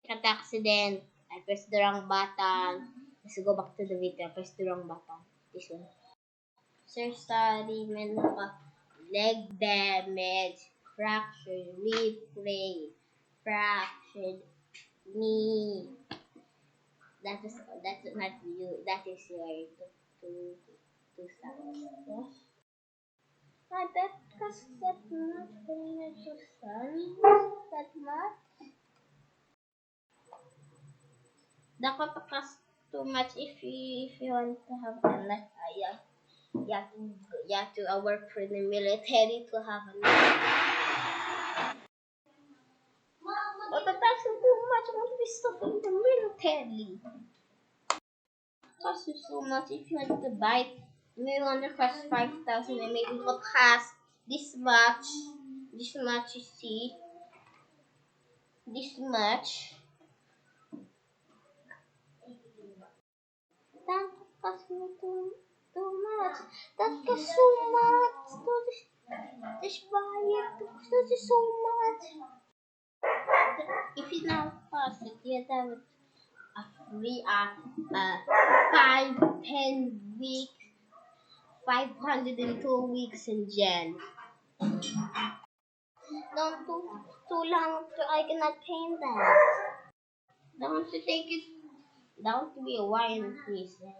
Cat accident. I pressed the wrong button. Let's go back to the video. I pressed the wrong button. This one. Search study, mental leg damage, fractured rib plate, fractured knee. That's not you. That is your two sons. Yes. That because that not very two sons. That not. That could cost too much if you want to have a life. Yeah. You have to work for the military to have a life. But that's too much. I want to be stuck in the military. Cost you so much if you want to buy it. Maybe want to cost 5,000 and maybe it will cost this much. This much, you see. This much. That cost me too much. That cost so much. Just buy it. That is so much. If you now cost it, you have a free 10 weeks, 502 weeks in jail. Don't too long so I cannot paint that. Don't to take it down to be a wine prison.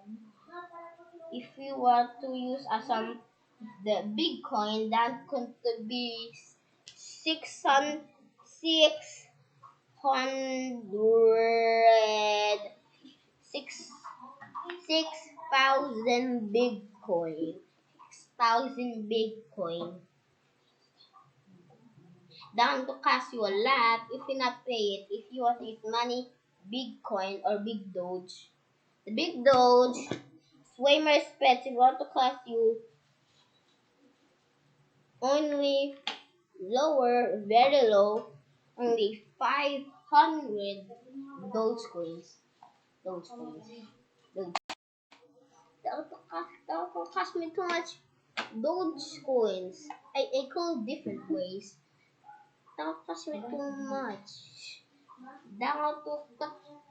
If you want to use the big coin, that could be 600 6,000 Bitcoin. 6,000 Bitcoin. Down to cost you a lot if you not pay it. If you want to use money, Bitcoin or Big Doge. The Big Doge is way more expensive. Want to cost you only lower, very low, only 500 Dogecoins. That will cost me too much Dogecoins. I call different ways. That will cost me too much. That will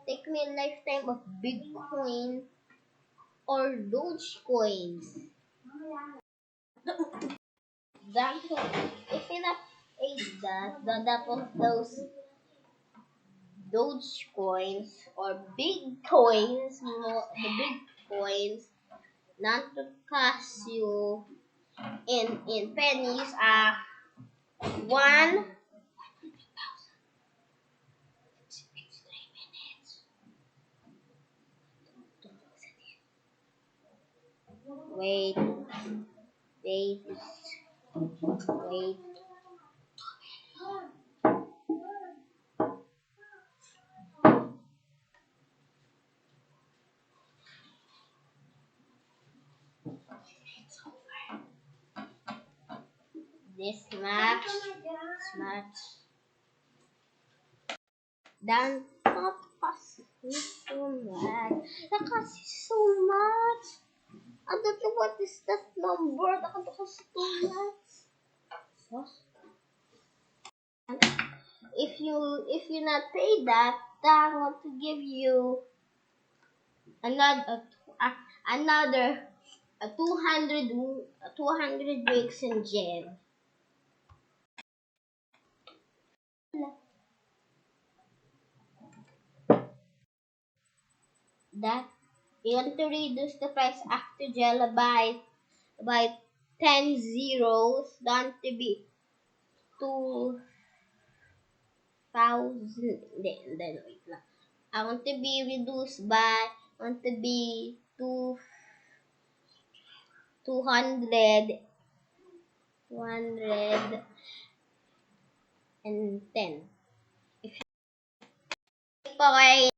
take me a lifetime of Bitcoin or Dogecoins. That will, if you not pay that of those Dogecoins or Bitcoins, the Bitcoins, not to cost you in pennies one. Wait. This much. Then not cost me so much. That costs so much. I don't know what is that number. That costs too much. If you not pay that, I want to give you another 200 weeks in jail. That you want to reduce the price after jail by 10 zeros, down to be 2,000. Then wait lang. I want to be reduced by 200 210. Okay.